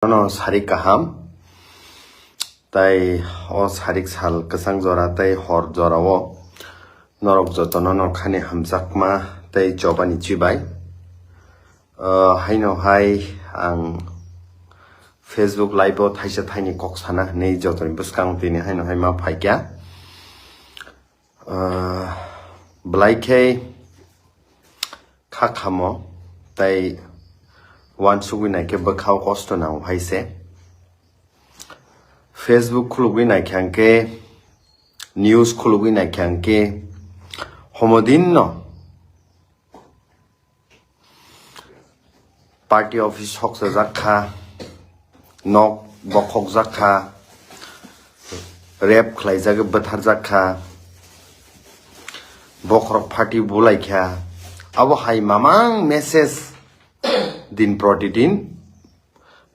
No sarik kaham tai o sarik sal kesang jora tai hor jora o norok jotono no khani hamjakma tai jobani chibai haino hai ang Facebook live o thaisa thaini kok sana nei jotoni buskang tini haino hai ma phaikya blaike khakhamo tai wan sugui naike bakhao kosto na haise Facebook khulugui naikhanke news khulugui naikhanke homodin no party office hoksa jakha nok bokhok jakha rap khlaijaga bathar jakha bokrok party bulaikha abo hai mamang message din प्रतिदिन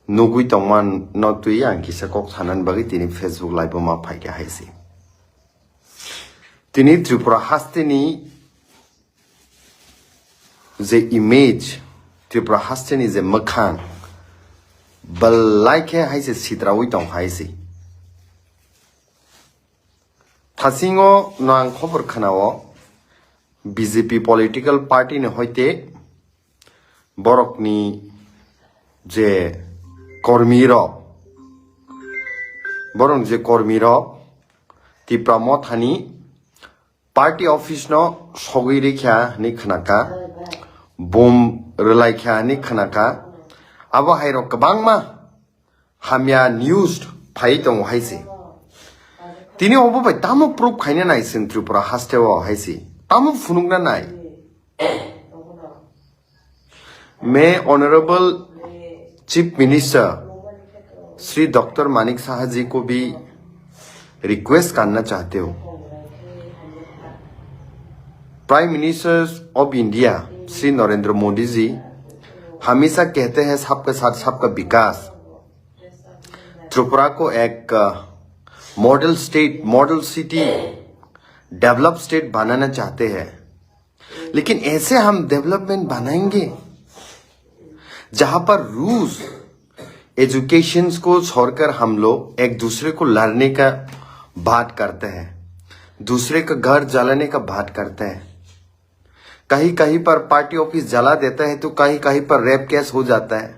नुगुई तंगमान नतुई आं किसा कक सानन बगै तिनी Facebook live मा फाइके हाइसि तिनी त्रिपुरा हास्तेनी जे image Tripura हास्तेनी जे मखां बल्लाइके हाइसे सिद्राउई तंग हाइसि थासिंगो नां खबर खनाओ बीजेपी पॉलिटिकल पार्टी ने होइते borokni je kormi rok borong je kormi rok ti pramothani party office no sogui rekha ni khnaka bom relai kha ni khnaka abo hairo kabangma hamya news phai tong haisi tini obo bai tamo proof khaina nai sin tripura hastewa haisi tamo funungna nai मैं honourable chief minister Shri doctor Manik Saha ji को भी रिक्वेस्ट करना चाहते हो prime minister of India Shri Narendra Modi ji हमेशा कहते हैं सबके साथ सबका विकास त्रिपुरा को एक model state model city develop state बनाना चाहते हैं लेकिन ऐसे हम डेवलपमेंट बनाएंगे जहां पर रूल्स एजुकेशन को छोड़कर हम लोग एक दूसरे को लड़ने का बात करते हैं दूसरे का घर जलाने का बात करते हैं कहीं कहीं पर पार्टी ऑफिस जला देता है तो कहीं कहीं पर रेप केस हो जाता है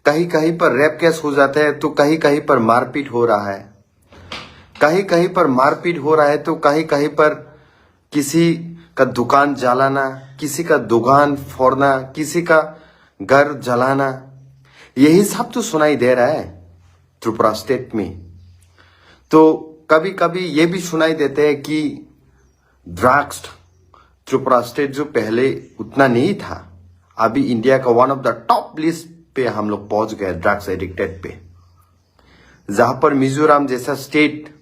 कहीं कहीं पर रेप केस हो जाता है तो कहीं कहीं पर मारपीट हो रहा है कहीं कहीं पर मारपीट हो रहा है तो कहीं कहीं पर किसी का दुकान जलाना किसी का दुकान फोड़ना किसी का घर जलाना यही सब तो सुनाई दे रहा है त्रिपुरा स्टेट में तो कभी कभी ये भी सुनाई देते हैं कि ड्रग्स त्रिपुरा स्टेट जो पहले उतना नहीं था अभी इंडिया का one of the top list पे हम लोग पहुंच गए ड्रग्स एडिक्टेड पे जहां पर मिजोरम जैसा स्टेट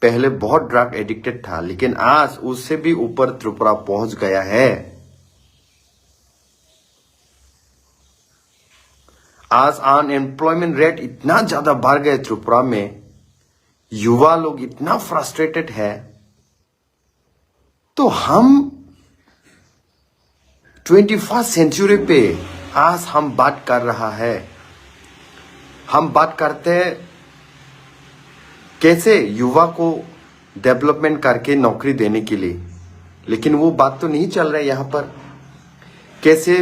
पहले बहुत ड्रग एडिक्टेड था लेकिन आज उससे भी ऊपर त्रिपुरा पहुंच गया है आज अनएम्प्लॉयमेंट रेट इतना ज्यादा बढ़ गया त्रिपुरा में युवा लोग इतना फ्रस्ट्रेटेड है तो हम 21st सेंचुरी पे आज हम बात कर रहा है हम बात करते हैं कैसे युवा को डेवलपमेंट करके नौकरी देने के लिए लेकिन वो बात तो नहीं चल रहा है यहां पर कैसे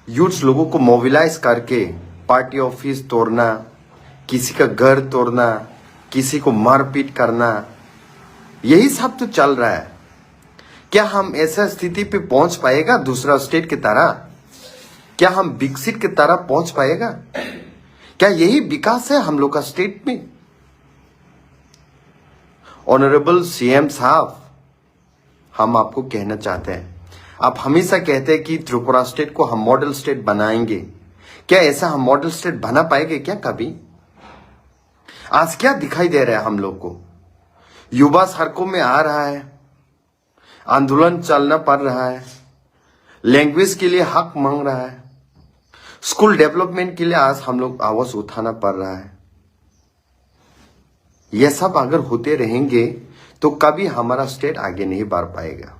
यूथ्स लोगों को मोबिलाइज करके पार्टी ऑफिस तोड़ना किसी का घर तोड़ना किसी को मारपीट करना यही सब तो चल रहा है क्या हम ऐसा स्थिति पे पहुंच पाएगा दूसरा स्टेट की तरह क्या हम विकसित की तरह पहुंच पाएगा क्या यही विकास है हम लोग का स्टेट में ऑनरेबल सीएम साहब हम आपको कहना चाहते हैं आप हमेशा कहते हैं कि त्रिपुरा स्टेट को हम मॉडल स्टेट बनाएंगे क्या ऐसा हम मॉडल स्टेट बना पाएंगे क्या कभी आज क्या दिखाई दे रहा है हम लोग को युवा सड़कों में आ रहा है आंदोलन चलना पड़ रहा है लैंग्वेज के लिए हक मांग रहा है स्कूल डेवलपमेंट के लिए आज हम लोग आवाज उठाना पड़ रहा है यह सब अगर होते रहेंगे तो कभी हमारा स्टेट आगे नहीं बढ़ पाएगा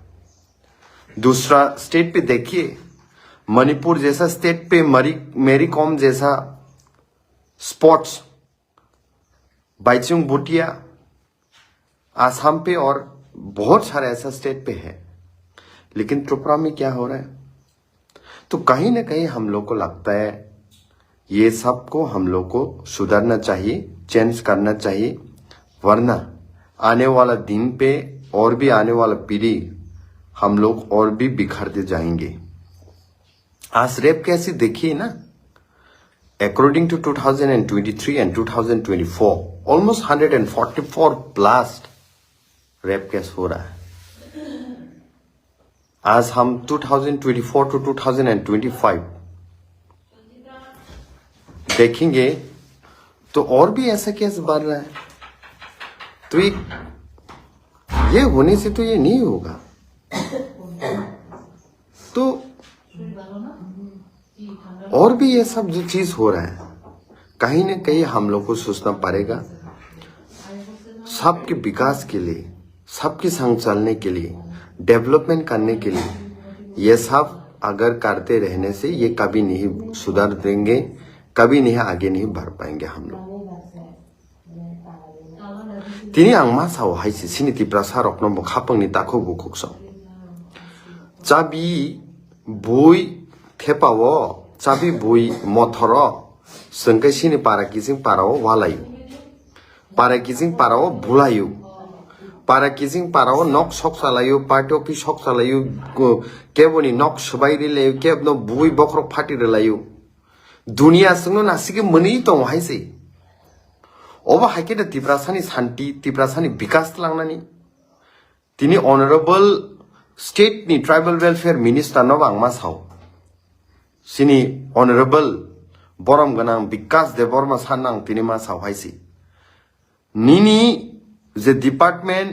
दूसरा स्टेट पे देखिए मणिपुर जैसा स्टेट पे मेरी कॉम जैसा स्पोर्ट्स बाइचुंग भूटिया आसाम पे और बहुत सारे ऐसा स्टेट पे है, लेकिन त्रिपुरा में क्या हो रहा है? तो कहीं ना कहीं हम लोग को लगता है ये सब को हम लोग को सुधारना चाहिए, चेंज करना चाहिए, वरना आने वाला दिन पे और भी आने वाला पीढ़ी हम लोग और भी बिखरते जाएंगे। आज रेप कैसे देखिए ना, according to 2023 and 2024 almost 144 plus rape case हो रहा है। आज हम 2024 टू 2025 देखेंगे तो और भी ऐसा केस बढ़ रहा है। तो ये होने से तो ये नहीं होगा। तो और भी ये सब जो चीज हो रहा है, कहीं ना कहीं हम लोग को सोचना पड़ेगा। सबके विकास के लिए, सबके संग चलने के लिए, डेवलपमेंट करने के लिए, ये सब अगर करते रहने से ये कभी नहीं सुधर देंगे, कभी नहीं आगे नहीं बढ़ पाएंगे हम लोग। तिनी आं मा साव हाइसि सिनि तिप्रा सारक नम्बर खापंनि ताखौ बुखुकसं चाबी बुई थेपावो चाबी बुई मथरो संकै सिनि पाराकिजिं पारावो वालायु पाराकिजिं पारावो बुलायु पाराकिजिं पारावो नक सक सालायु पार्टी अफिस सक सालायु केबोनि नक सबाइरिलायु केबनो बुई बख्रक फाटिरलायु दुनिया संनो नासिके मोनै दं हाइसि ओबा हाइके द तिप्रासानि शान्ति तिप्रासानि विकास लांनानि तिनी ऑनरेबल स्टेट नि ट्राइबल वेलफेयर मिनिस्टर नो बांगमा साव सिनी ऑनरेबल बरम गनां विकास देबरमा सानां तिनी मा साव हाइसि निनी जे डिपार्टमेंट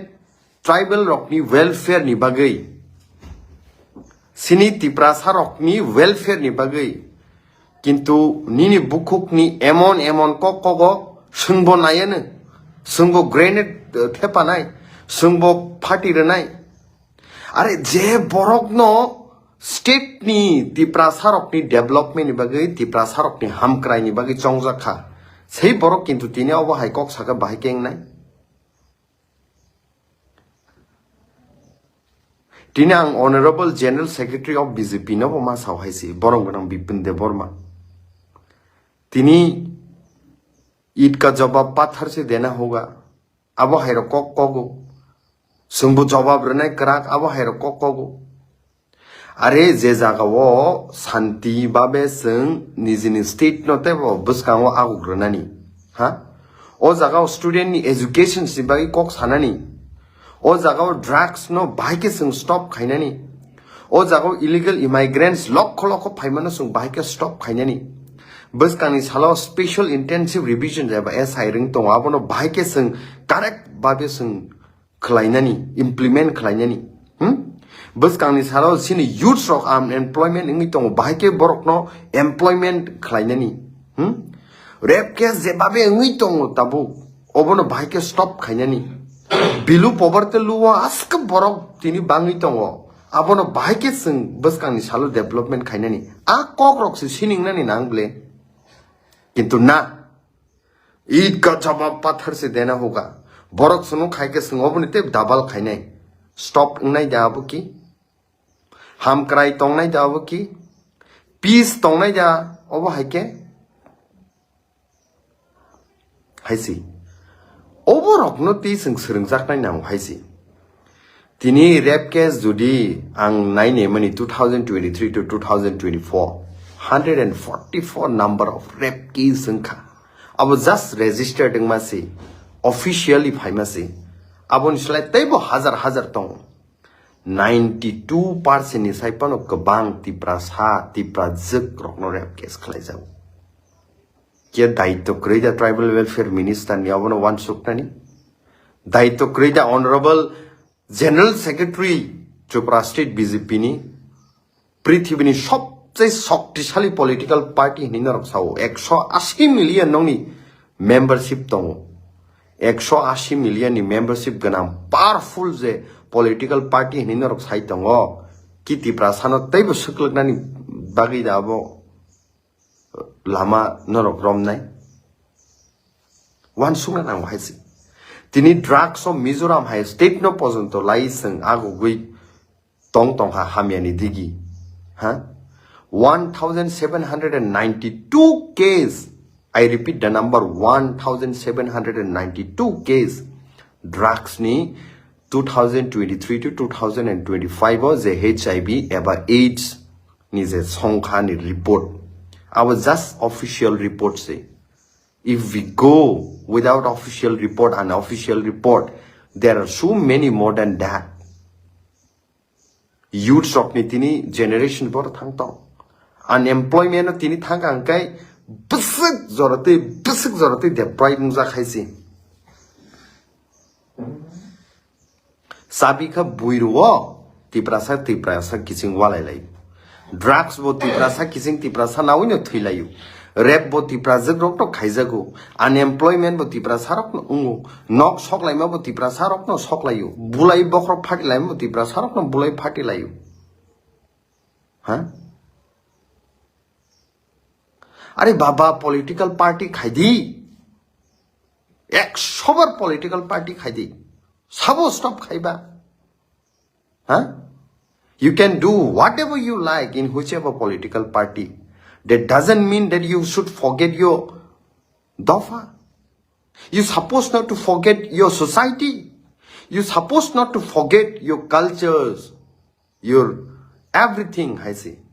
ट्राइबल रकनि वेलफेयर नि बागै सिनी तिप्रासा रकनि वेलफेयर नि बागै किन्तु निनी बुकुकनि एमन ककगो संबो नायनो संबो ग्रेनेड थेपानाय संबो फाटिरनाय अरे जे बरकनो स्टेट नि तिप्रासा रकनि डेवलपमेंट नि बागै तिप्रासा रकनि हामक्राय नि बागै चंगजाखा sei borok किन्तु तिनी अबो हाइकक साका बाहाय केंगनाय तिनी आं honourable general secretary of BJP नो मा साव हाइसि बरम गनां बिपिन देबबर्मा तिनी ईद का जवाब पत्थर से देना होगा। अब हैरो कगो संबु जवाब रनाय कराक अब हैरो कगो अरे जे जागा वो शांति बाबे सं निजिनि स्टेट नते वो बसकांगो आगुग्रनानि हा ओ जागा स्टूडेंट नि एजुकेशन सि बागै कक सानानि ओ जागा ड्रग्स नो बाइके सं स्टॉप खाइनानि ओ जागा इलीगल इमाइग्रेंट्स लख लख फाइमानो सं बाइके स्टॉप खाइनानि बस कानी सालो स्पेशल इंटेंसिव रिविजन जाबा एसआई रिंग तो आबनो बाइके सं करेक्ट बाबे सं खलाइनानि इम्प्लीमेंट खलाइनानि बस कानी सालो सिनि यूथ रक अनएम्प्लॉयमेंट इंगि तो बाइके बरक नो एम्प्लॉयमेंट खलाइनानि रेप केस जे बाबे इंगि तो ताबु ओबनो बाइके स्टॉप खाइनानि बिलु पवर्टी लुवा आस्क बरक तिनि बांगि तो आबनो बाइके सं बस कानी सालो डेवलपमेंट खाइनानि आ कक रक से सिनिंगनानि नांगले किंतु ना ईद का जवाब पत्थर से देना होगा बरक सुनो खाई के संगोबनी ते दाबाल खाइनाय स्टॉप इंगनाय जाबो की हम क्राई तोंगनाय जाबो की पीस तोंगनाय जा ओबो हाइके हाइसी ओबो रकनो ती सं सरंजाकनाय नाव हाइसी तिनी रेप केस जुदी आं नायने मनि 2023 to 2024 144 number of rape cases संखा अब just registered मासे officially फाइमासे अब उनसलाय तैबो हजार तों 92% नि साइपनो गोबां तिप्रा जक रकनो रेप केस खलाय जाव के दायित्व क्रेजा ट्राइबल वेलफेयर मिनिस्टर नि अबनो वान सुकनानि दायित्व क्रेजा honourable general secretary Tripura state BJP नि पृथ्वीनि सबसे शक्तिशाली पॉलिटिकल पार्टी हिनि नरक साव 180 मिलियन नंनि मेंबरशिप दङ 180 मिलियन नि मेंबरशिप गनां पावरफुल जे पॉलिटिकल पार्टी हिनि नरक साइ दङ कि तिप्रा सानो तैबो सुक्लगनानि बागै दाबो लामा नरक रमनाय one sung na nang haisi tini drugs of Mizoram hai state no pojonto lai sung ago gui tong ha hamiani digi ha 1792 case. I repeat the number 1792 case drugs ni 2023 to 2025 was a HIV ever AIDS ni je songkha ni report. Our just official report say if we go without official report, unofficial report, there are so many more than that. Youth of ni tini generation bor thang tong unemployment no tini thang ang kai bisik zorate de pride nza khaisi sabi kha buiruo tiprasa kising walai lai drugs bo tiprasa kising tiprasa nawi no thilayu rap bo tiprasa rok to khaijago unemployment bo tiprasa rok no ungu nok sok lai ma bo tiprasa rok no sok layu bulai bokhro phati lai bo tiprasa rok no bulai phati layu ha अरे बाबा political party खाइदी एक सबर political party खाइदी सबो stop खाइबा हाँ you can do whatever you like in whichever political party that doesn't mean that you should forget your dofa you supposed not to forget your society you supposed not to forget your cultures your everything I say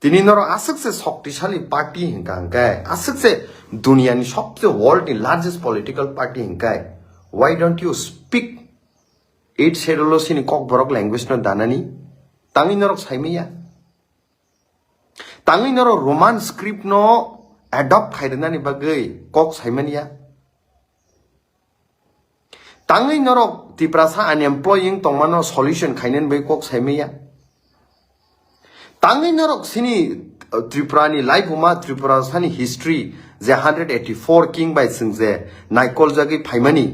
তিনি নরো আসছে শক্তিশালী party হিংকায় আসছে দুনিয়ানি সবচেয়ে ওয়ার্ল্ডনি largest political party হিংকায় why don't you speak eight schedule sini kok borok language no danani tangi norok saimiya tangi noro roman script no adopt khaidani bagai kok saimaniya tangi norok tiprasa unemploying tongmano solution khainen bai kok saimiya Tangi norok sini Tripurani life uma Tripura sani history ze 184 king by singze naikol jagi phaimani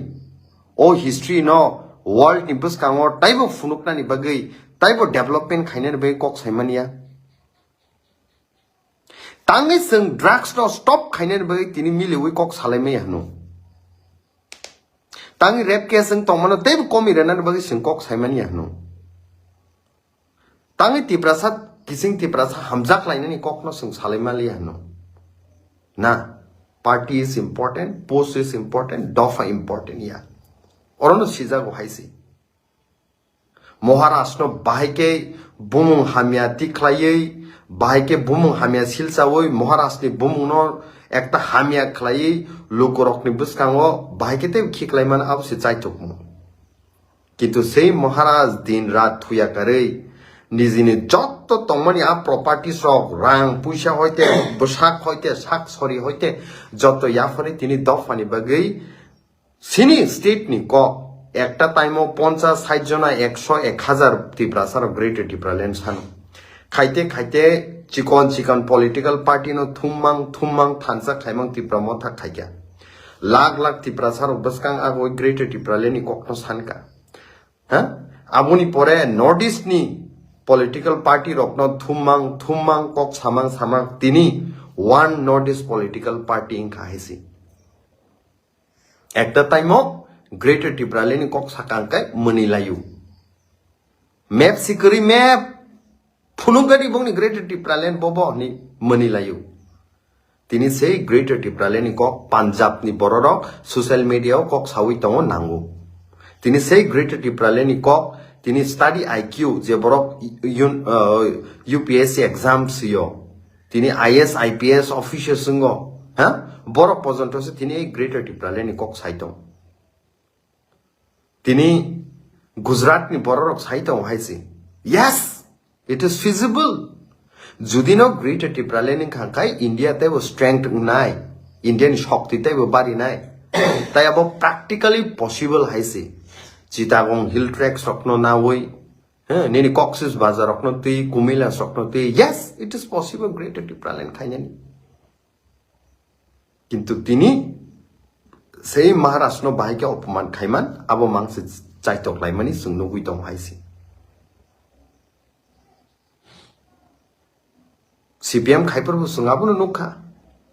o history no world ni bus kangor taibo funukna ni bagai taibo development khainer bai kok saimania Tangi sing drugs no stop khainer bai tini milewi kok salaimai hanu Tangi rap ke sing tongmano taibo komi renan bagai sing kok saimani hanu Tangi tiprasat kising tiprasa hamjak lainani kokno sing salaimali hano na party is important post is important dofa important ya orono sija go haisi Maharashtra bahike bumung hamya tiklayei bahike bumung hamya silsawoi Maharashtra bumung no ekta hamya klayei lokorokni buskango bahike te khiklaiman abse chaitokmo kintu sei Maharaj din rat thuya karei নিজিনি যত তমনি আ property সক রাং পয়সা হইতে বসাক হইতে শাক sorry হইতে যত ইয়াফরে তিনি দফানি বাগৈ সিনি স্টেট নি ক একটা টাইমও 50 60 জনা 100 1000 তিব্রাসার গ্রেট টিপ্রালেন সান খাইতে খাইতে চিকন পলিটিক্যাল পার্টি নো থুমমাং থানসা খাইমাং তিপ্রা মথা খাইয়া লাখ তিপ্রাসার বসকাং আগো গ্রেট টিপ্রালেনি কখনো সানকা হ্যাঁ আবুনি পরে নর্থ ইস্ট নি political party rokno thumang kok samang tini one Northeast political party in kahisi at the time of greater Tipraleni kok sakangkai manilayu map sikari map phunugari bongni greater Tipralen bobo ni manilayu tini sei greater Tipraleni kok Punjab ni bororok social media kok sawi tongo nangu tini sei greater Tipraleni kok তিনি study IQ যে বড় UPSC exams yo তিনি IS IPS official সঙ্গ হ্যাঁ বড় পর্যন্ত তিনি এই গ্রেটার টিপ্রালেনি কক সাইতং তিনি গুজরাট নি বড় রক সাইতং হাইছি yes it is feasible যদি no greater টিপ্রালেনি খাঙ্কাই ইন্ডিয়াতে ও স্ট্রেংথ নাই ইন্ডিয়ান শক্তিতে ও বাড়ি নাই তাই আব প্র্যাকটিক্যালি পসিবল হাইছি Chittagong hill track sokno na woi nini Cox's Bazar rokno ti Kumila sokno ti yes it is possible greater Tipralen khainani kintu tini sei Maharashtra bahike opman khaiman abo mangse chaitok laimani sungno guitong haisi CPM khaiparbu sungabuno nukha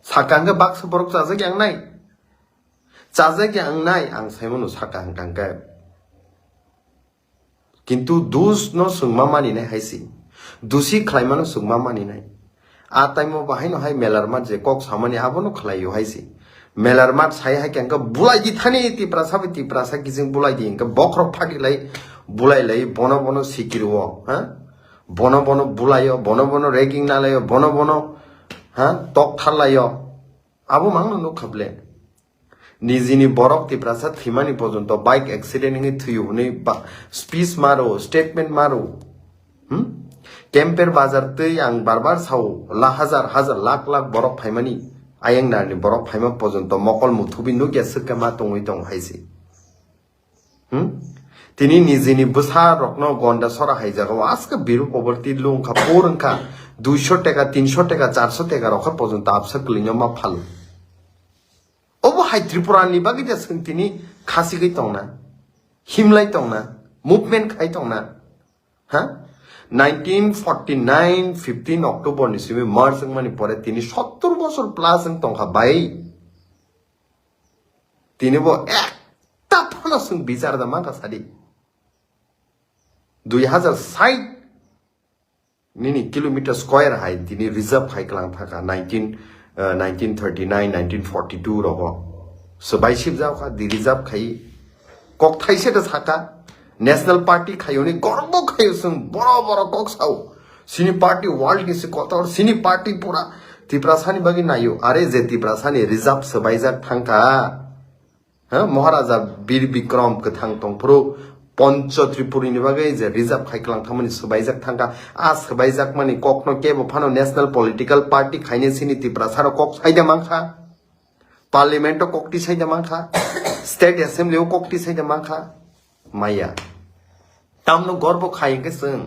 sakanga baksa borok jaja yang nai চাজাকে আং নাই আং সাইমনো সাকা আং টাঙ্কা কিন্তু দুস no sungma mani nai haisi dusi khlaimano sungma mani nai a taimo bahaino hai melarmat je kok samani abono khlaiyo haisi melarmat sai hai kenka bulai di thani ti prasa kijing bulai di enka bokrok phati lai bulai lai bono sikirwo ha bono bulayo bono ragging na layo bono ha tok thalayo abo mangno no khable নিজিনি বরক তিপ্রাসা থিমানি পর্যন্ত bike accident নি থুইউ নি speech মারো statement মারো ক্যাম্পের বাজার তৈ আং বারবার সাও হাজার লাখ বরক ফাইমানি আয়েং নারনি বরক ফাইমা পর্যন্ত মকল মুথুবি নুগিয়া সকামা তংই তং হাইসি তিনি নিজিনি বুসা রকন গন্ডা সরা হাইজাগো আজকে বিরু পবর্তি লুংখা পোরংখা 200 টাকা 300 টাকা 400 টাকা রখা পর্যন্ত আপসা ক্লিনমা ফাল ওবো হাই ত্রিপুরানি বাগিটা সঙ্গতিনি খাসি গই তংনা হিমলাই তংনা মুভমেন্ট খাই তংনা হ্যাঁ 1949 15 অক্টোবর নিসিমে মার্চ মানে পরে তিনি 70 বছর প্লাস তংখা বাই তিনি বো একটা ফনা সং বিচার দা মাকা সাদি 2060 নিনি কিলোমিটার স্কয়ার হাই তিনি রিজার্ভ হাই ক্লাং থাকা 1939 1942 रहो सबाई शिव जाओ का दी रिजर्व खाई कक थाइसे द साका नेशनल पार्टी खायोनी गर्व खायो सं बरो कक साउ सिनी पार्टी वर्ल्ड की से कत और सिनी पार्टी पूरा तिप्रासानी बगी नायो अरे जे तिप्रासानी रिजर्व सबाई जा थांका ह महाराजा वीर विक्रम के थांग तंग प्रो पंच त्रिपुरी नि बगे जे रिजर्व खाइकलां थामनि सबाई जा थांका आ सबाई जा माने ककनो केबो फानो नेशनल पॉलिटिकल पार्टी खाइने सिनी तिप्रासार कक साइदा मांखा पार्लियामेंट ककटी साइदा मांखा स्टेट असेंबली ककटी साइदा मांखा माया तामनो गर्व खाइ के जों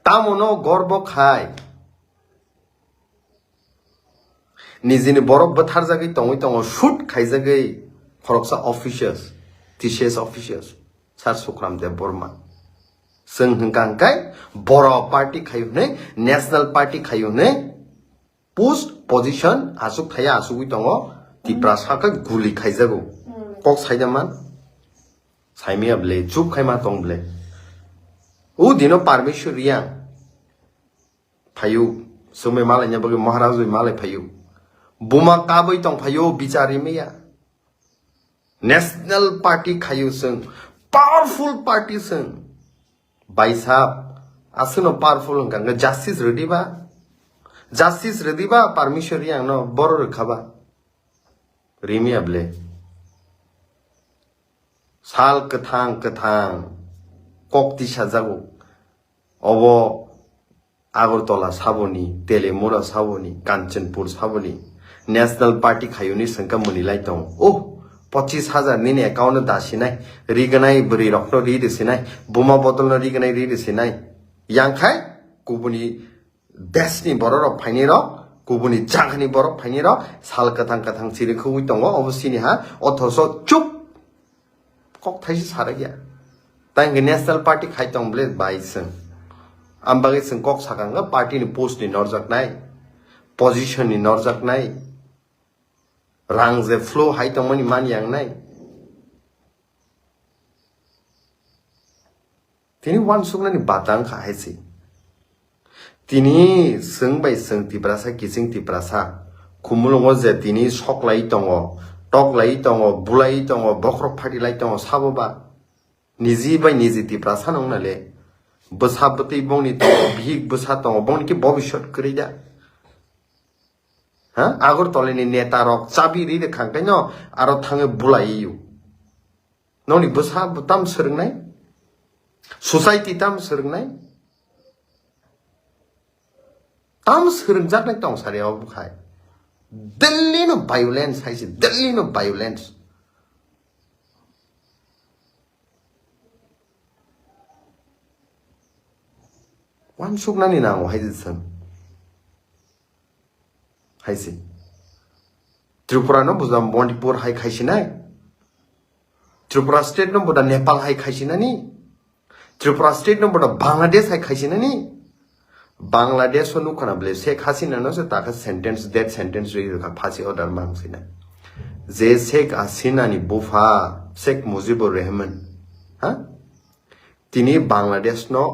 तामनो गर्व खाइ निजिनि बरफ बथार जागै तंगै शुट खाइजागै फरकसा ऑफिशियल्स टीसीएस ऑफिशियल्स सार सुखराम देव बर्मा जों हंगांखाय बर पार्टी खायुने नेशनल पार्टी खायुने पोस्ट पोजिशन आसुक थाया आसुगै दङ तिप्रासाखै गुलि खाइजागौ कक साइदामान साइमियाब्ले चुप खाइमा दंब्ले उ दिनो परमेश्वरिया फायु सुमे मालायnya बगे महाराज मालाय फायु बुमा काबै दं फायु बिचारि मैया नेशनल पार्टी खायु जों पावरफुल पार्टी जों भाई साहब आसनो पावरफुल हंगा जस्टिस रेडीबा परमेश्वरी आंनो बर रखाबा रिमियाब्ले साल कथां कक्ति साजागो अबो आगरतला साबोनी तेलेमुरा साबोनी कांचनपुर साबोनी नेशनल पार्टी खायुनी संका मुनिलाय दं ओ 25,000 नि एकाउन्ट दासिनाय रिगनाय बरि रक्नो रिदिसिनाय बुमा बदलनो रिगनाय रिदिसिनाय यांखाय गुबुनि देशनि बरर फाइनि र गुबुनि जागानि बरफ फाइनि र साल कथां सिरिखौ दङ अबसिनि हा अथस चुप कक थाइसे सारा गया तांगे नेशनल पार्टी खाइ दंब्ले बाइसं आमबागे जों कक सागांगा पार्टीनि पोस्टनि नरजाकनाय पोजिशननि नरजाकनाय रां जे फ्लो हाइ तंमनि मानि यांनाय तिनि वान सुगनानि बातां खाहायसि तिनि सोंबाय सों तिप्रासा किसिं तिप्रासा खुमुलंगो जे तिनि सकलाय दङ टकलाय दङ बुलाय दङ बख्रक फाटिलाय दङ साबोबा निजि बाय निजि तिप्रासा नंनाले बसाबतै बंनि दङ भिक बसा दङ बंनि कि भविष्यत करिदा हाँ आगरतलानि नेता रक चाबि रिदे खांखायनो आरो थाङो बुलाययो ननि बसा ताम सोरंनाय सोसाइटी ताम सोरंनाय ताम सोरंजाकनाय दं सारियाव बुखाय दिल्ली नो वायलेंस हाइसे दिल्ली नो वायलेंस वान सुगनानि नांगौ हाइजों हाइसे त्रिपुरा नो बुजा मणिपुर हाइ खाइसिनाय त्रिपुरा स्टेट नो बुदा नेपाल हाइ खाइसिनानि त्रिपुरा स्टेट नो बुदा बांग्लादेश हाइ खाइसिनानि बांग्लादेश नुखनाब्ले शेख हासिना नो से ताका सेंटेंस डेथ सेंटेंस रि का फांसी ऑर्डर मांगसिना जे शेख हासिनानि बुफा शेख मुजिबुर रहमान हा तिनी बांग्लादेश नो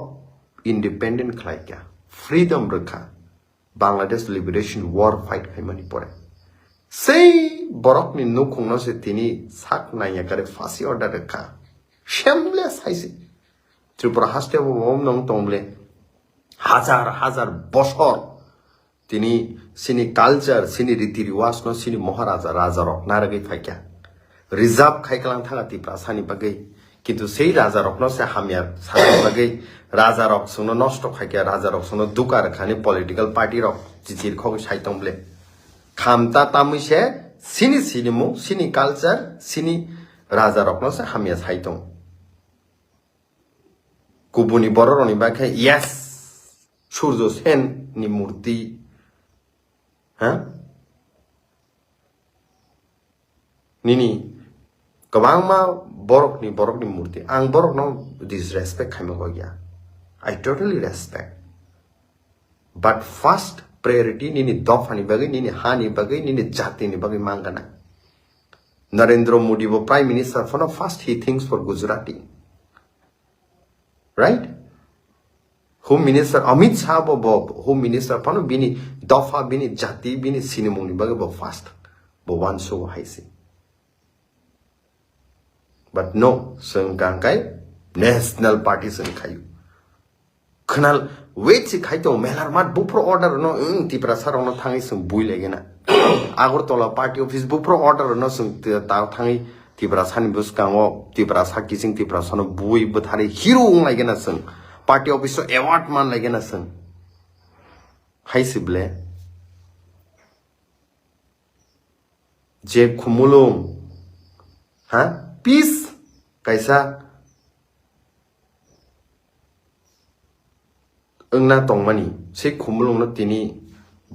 इंडिपेंडेंट खालायका फ्रीडम रखा बांग्लादेश लिबरेशन वॉर फाइट खायमानि परे sei borok ni nukung no se tini sak naya kare fasi order reka shameless haisi Tripura haste bo nong tongle হাজার বছর তিনি সিনি কালচার সিনি রীতি রিওয়াজ ন সিনি মহারাজা রাজা রক নারগৈ ফাইকা রিজার্ভ খাইকলাং থাকা তিপ্রা সানি বাগৈ কিন্তু সেই রাজা রক ন সে হামিয়ার সানি বাগৈ রাজা রক সং নষ্ট খাইকা রাজা রক সং দুকার খানি পলিটিক্যাল পার্টি রক জিজির খগ সাইতংবলে খামতা তামুইছে সিনি সিনিমু সিনি কালচার সিনি রাজা রক ন সে হামিয়া সাইতং গুবুনি বড়রনি বাখে ইয়েস সূর্য সেন নি মূর্তি হ্যাঁ নিনি কবাংমা বরকনি মূর্তি আং বরক নো disrespect খাইমা গয়া I totally respect but first priority nini dofani bagai nini hani bagai nini jati ni bagai mangana Narendra Modi bo prime minister for first he thinks for Gujarati right Home Minister Amit Shah bo Home Minister pano bini dofa bini jati bini sinimuni bagai bo fast bo one so haisi but no sengkang kai national party seng kayu kenal wait si khai to melar mat bupro order no tipra sar no thangi seng bui legena Agartala party office bupro order no seng ta thangi tipra sani bus kango tipra sakki sing tipra sono bui buthari hero legena seng party office award man legena seng hai sible je khumulung ha peace kaisa engna tongmani se khumulung na tini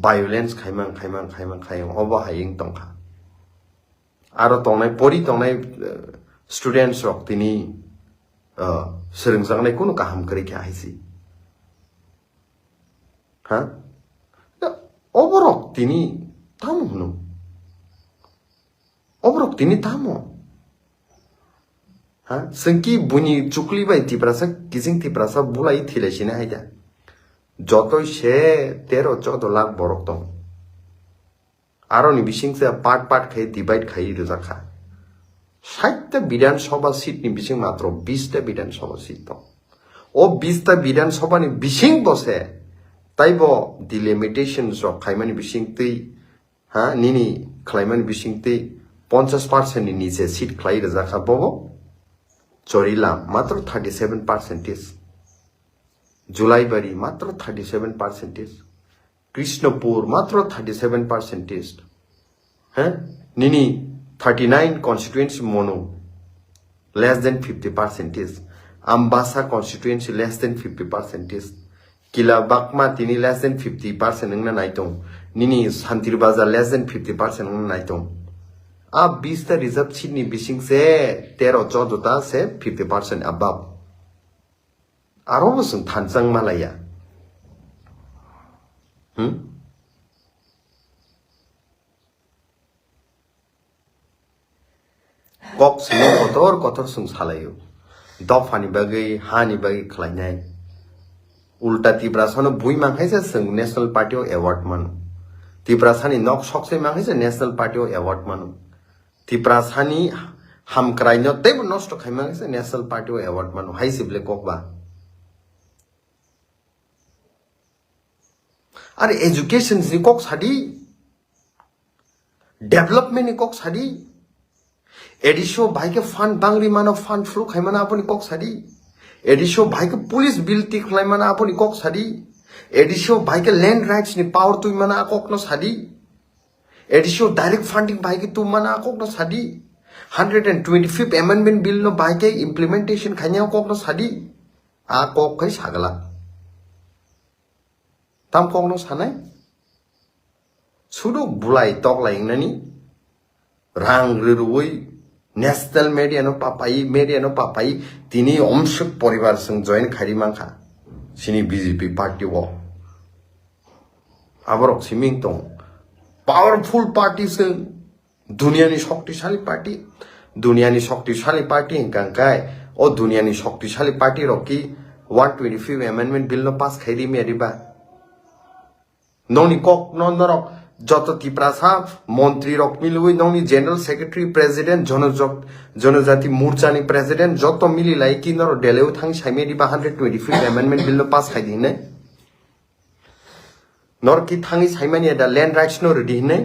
violence khaimang oba haying tongkha aro tongnai pori tongnai students rok tini serengjangnai kuno kaham kari kya haisi ha oborok tini tamo ha sengki buni chukli bai tiprasa kising tiprasa bulai thile sine haida jotoi she 13-14 lakh borok tong aro ni bising se part khai divide khai rujaka 60টা বিধানসভা seat নি বিসিং মাত্র 20টা বিধানসভা seat তো ও 20টা বিধানসভা নি বিসিং বসে তাইব ডিলিমিটেশনস of খাইমানি বিসিং তৈ হা নিনি খাইমানি বিসিং তৈ 50% নি নিচে সিট খাই রাখা ববো চরিলা মাত্র 37% জুলাইবাড়ি মাত্র 37% কৃষ্ণপুর মাত্র 37% হ্যাঁ নিনি 39 constituency mono less than 50% Ambasa constituency less than 50% Kila Bakma tini less than 50% nangna naitong nini Santirbaza less than 50% nangna naitong ab 20 ta reserve seat ni bising se 13-14 ta se 50% above aro sung thansang malaya kok sini kotor sung salayo dofani bagai hani bagai khlainai ulta tibrasano bui manghaisa sung national party award manu tibrasani nok sokse manghaisa national party award manu tibrasani hamkraino tebo nosto khai manghaisa national party award manu haisible kokba are education ni kok sadi development ni kok sadi Edisho bhaike fund bangri mano fund flu khaimana apuni kok sadi Edisho bhaike police bill ti khlaimana apuni kok sadi Edisho bhaike land rights ni power tu mana kok no sadi Edisho direct funding bhaike tu mana kok no sadi 125th amendment bill no bhaike implementation khanya kok no sadi a kok khai sagala tam kok no sanai sudu bulai tok laing nani rang rirui national media no papai tini omshuk poribar sung join khari mangkha sini BJP party wo aborok siming tong powerful party sung दुनियानि शक्तिशाली party हिंकांकाय ओ दुनियानि शक्तिशाली party रॉकी 125 amendment bill नो pass खाइरी मेरिबा नोनी कोक नो नरक जत तिप्रासा मंत्री रक मिलुई नोनी जनरल सेक्रेटरी प्रेसिडेंट जनजाति मोर्चा नि प्रेसिडेंट जत मिली लाई कि नरो डेलेउ थांग साइमेरिबा 125 अमेंडमेंट बिल नो पास खाइदी ने नर की थांगी साइमानिया दा लैंड राइट्स नो रेडी ने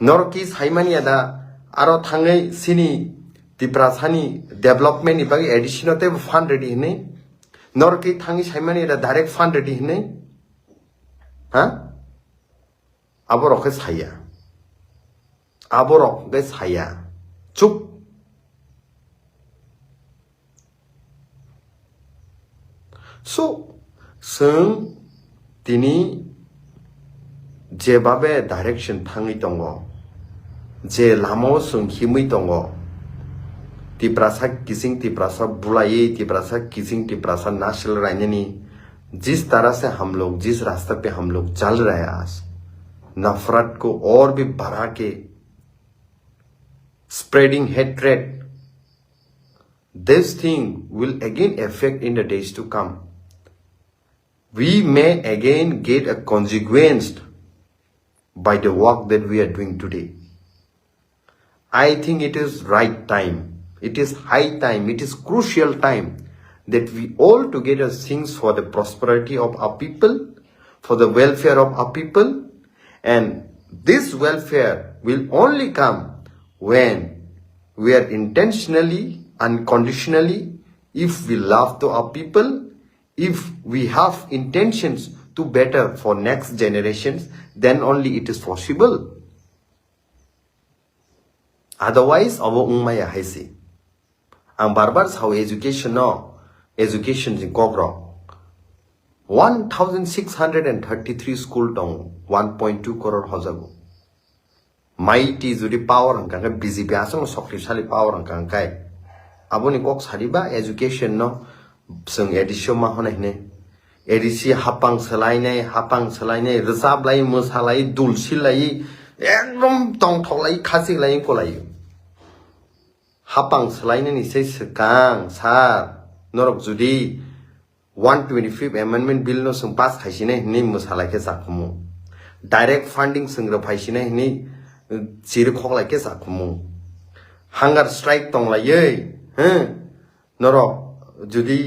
नर की साइमानिया दा आरो थांगै सिनी तिप्रासानी डेवलपमेंट नि बागै एडिशनल ते फंड रेडी ने नर की थांगी साइमानिया दा डायरेक्ट फंड रेडी ने हा आबो रखे साया चुप सो जों दिनै जेबाबे डाइरेक्शन थाङै दङ जे लामायाव जों हिमै दङ तिप्रासा किसिं तिप्रासा बुलायै तिप्रासा किसिं तिप्रासा नाशल रायनानि जिस तरह से हम लोग जिस रास्ते पे हम लोग चल रहे हैं आज नफरत को और भी बढ़ा के spreading hatred this thing will again affect in the days to come. We may again get a consequence by the work that we are doing today. I think it is right time. It is high time. It is crucial time that we all together think for the prosperity of our people, for the welfare of our people, and this welfare will only come when we are intentionally, unconditionally, if we love to our people, if we have intentions to better for next generations, then only it is possible. Otherwise, our ummaya haisi. Ang barbars how education no, education in Kogro. 1,633 school tong 1.2 crore hojago. Mighty judi power hangkang BJP asong शक्तिशाली power hangkang kai. Aboni kok sariba education no जों addition मा होनाय ने ADC हापां सोलायनाय रोजाबलाय मोसालाय दुलसिलाय एकदम तंथलाय खासिलाय coli हापां सोलायनायनि से सिगां सार नरक जुदि 125 अमेंडमेंट बिल नो जों पास खायसिनाय नि मोसालायके जाखुमु डाइरेक्ट फंडिंग जों रफायसिनाय नि चिर खगलायके जाखुमु हांगार स्ट्राइक तंलायै हो नरक जुदि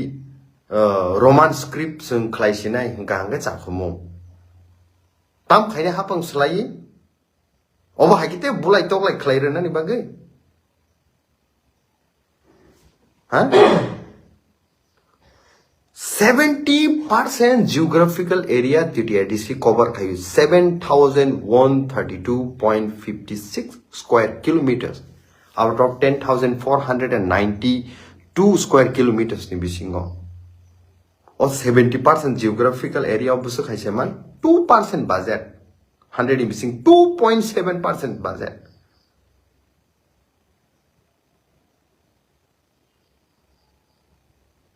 रोमान स्क्रिप्ट जों खलायसिनाय गांगे जाखुमु ताम खायने हापां सोलायै अबा हागिते बुलाय तगलाय खलायरोना नि बागै हा 70% geographical area TTIDC cover खायो 7,132.56 square kilometers out of 10,492 square kilometers ni bisingo or 70% geographical area of busu khaise man 2% budget 100 ni bising 2.7% budget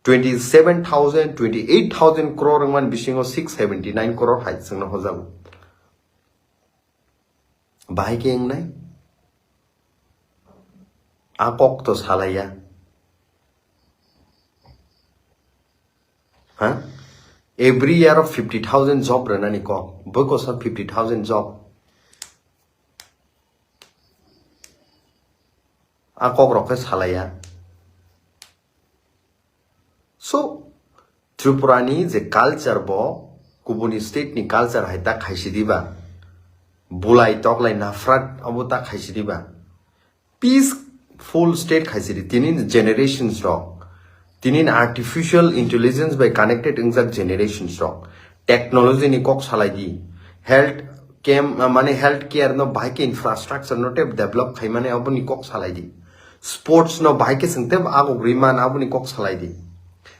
$27,000-28,000 crore man bisingo 679 crore hai singna hojam bai keng nai akok to salaya huh? Every year of 50,000 job ranani ko because of 50,000 job akok roke salaya so Tripurani je culture bo kubuni state ni culture hai ta khaisi diba bulai toklai nafrat abuta khaisi diba peaceful state khaisi di tinin generations rock tinin artificial intelligence by connected injak generations rock technology ni kok salai di health care no bike infrastructure no tep develop khai mane abuni kok salai di sports no bike singte ago griman abuni kok salai di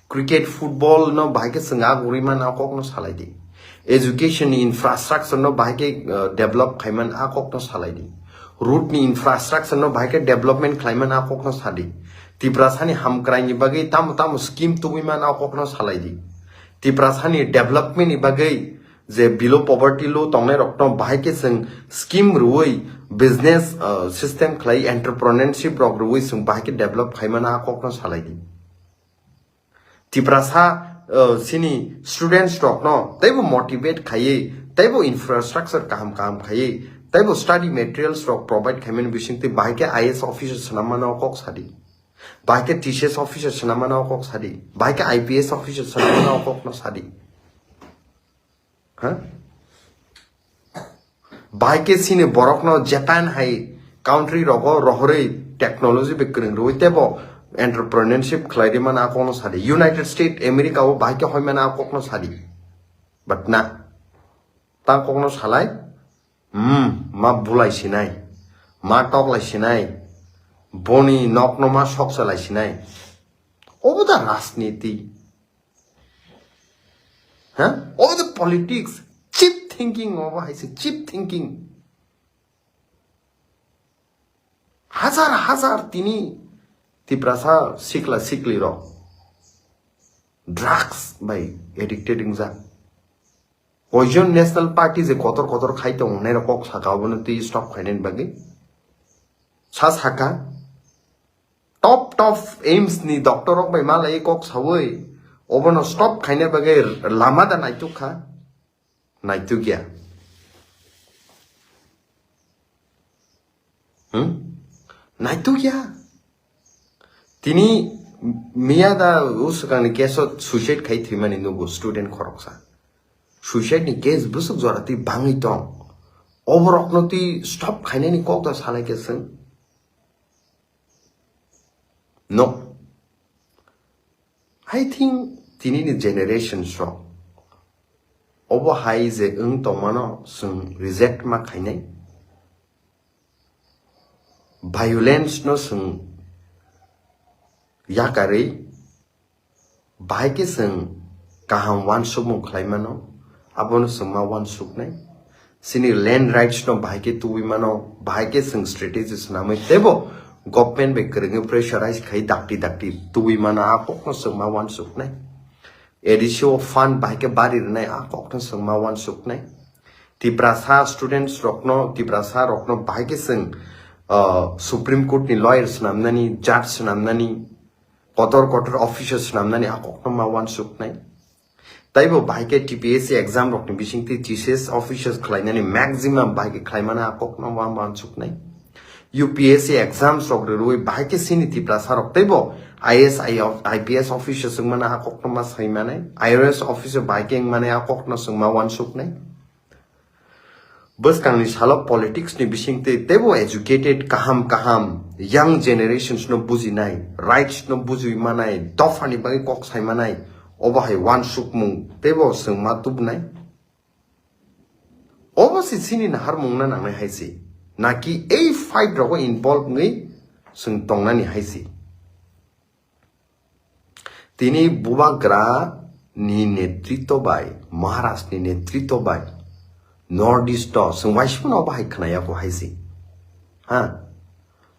cricket football no bike singa griman akok no salai di education infrastructure no bike develop khai man akok no salai di route ni infrastructure no bike development khai man akok no sadi Tiprasani hamkrai ni bagai tam scheme tu biman akok no salai di Tiprasani development ni bagai J below poverty lo tongnai rok no bahai ke sing scheme ruoi business system khlai entrepreneurship rok ruoi sing bahai ke develop khaimana akok no salai di tiprasa sini students rok no taibo motivate khaiye taibo infrastructure kaham khaiye taibo study materials rok provide khaimen bising ti bahai ke IS officer sanamana akok sadi bahai ke TCS officer sanamana akok sadi bahai ke IPS officer sanamana akok no sadi huh? Bahai ke sini borok no Japan hai country rogo rohore technology bekring roi tebo entrepreneurship khlaidi man akok no sadi United States America o bahai ke hoi man akok no sadi but na ta kok no salai ma bulai sinai ma tok lai sinai boni nok no ma sok salai sinai over the rajniti huh? Over the politics, cheap thinking over, I say cheap thinking. Hazar tini tiprasa sikli ro. Drugs by addicted ingza. Oijon National Party je kotor khai to unai ro kok saka obon ti stop khainen bagi. Sas haka top aims ni doctor rok by malai kok sawoi. Obono stop khaine bagai lama da naitu kha naitu gya naitu gya tini miyada usukani keso suicide khai thimani nugo student khoroksa suicide ni case busuk jorati bangi tong oboroknoti stop khaine ni kok da salai keseng no I think tini ni generation strong. Obo hai ze tomano sung reject ma khainai. Violence no sung yakare bahai ke sung kaham wan sumung khlaimano abono sung ma wan suk nai. Sini land rights no bahai ke tuwi mano bahai ke sung strategies namai tebo government be kering pressurize khai dakti tuwi mana akok no sungma wan suk nai edisio fund bahai ke bari nai akok no sungma wan suk nai tiprasa students rokno bahai ke sung supreme court ni lawyers namnani judge namnani kotor officials namnani akok no ma wan suk nai taibo bahai ke TPSC exam rokni bisingti TCS officials khlainani maximum bahai ke khlaimana akok no wan suk nai UPSC exams rok roi bahai ke sini tiprasa rok taibo IPS officer sungmana akok no ma saimane IRS officer bahai ke mane akok no sungma wan suk nai bus kang ni salo politics ni bisingte taibo educated kaham young generations no buzi nai rights no buzi manai dofani bagi kok saimanai obahai wan suk mung taibo sungma tub nai obasi sini na har mung na nang haisi naki a fight rogo involved ngai sung tongna ni haisi tini bubagra ni netrito bai Maharashtra ni netrito bai Northeast sung waishman obahai khnaya ko haisi ha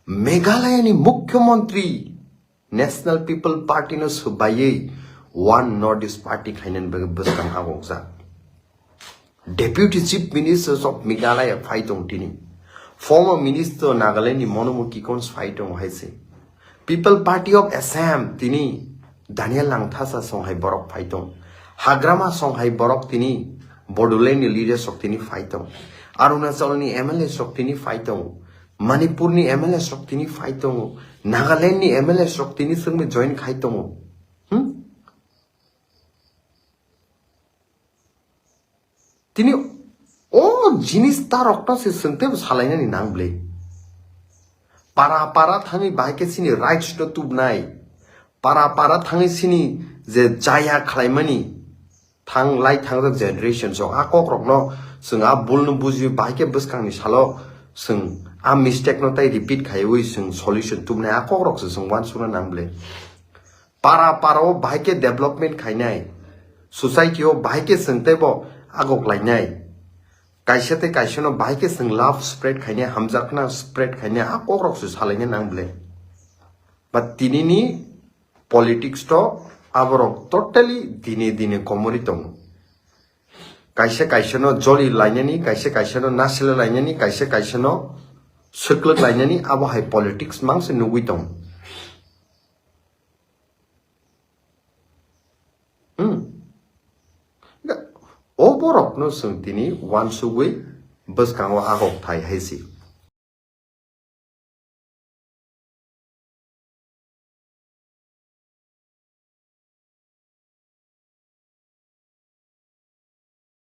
Meghalaya ni mukhyamantri National People Party no subaye one Northeast party khainen buskan agongsa Deputy Chief Ministers of Meghalaya fight on tini Former Minister Nagaland Monomo Kikons fight on Haise. People Party of Assam Tini Daniel Langthasa song hai borok fight on. Hagrama song hai borok tini Bodoland leaders of tini fight on. Arunachal ni MLS of tini fight on. Manipur ni MLS of tini fight on. Nagaland ni MLS of tini sung me join fight on. Tini jinis ta rokta se sungte salaina ni nangle para thangi bahai ke sini rights to tub nai para thangi sini je jaya khlaimani thang lai thang the generation so akok rokno sunga bulnu buji bahai ke buskang ni salo sung a mistake no tai repeat khaiwi sung solution tub nai akok rok sung wan suna nangle para o bahai ke development khainai society o bahai ke sungte bo agok lainai kaisate kaisano bahai ke sung love spread khaine hamjakna spread khaine akok rok su salaine nangle but tini ni politics to aborok totally dine komori tong kaisa no jolly lainani kaisa no nasile lainani kaisa no sukluk lainani abo hai politics mangse nugui tong o borok no sung tini wan sugui boskango agok thai haisi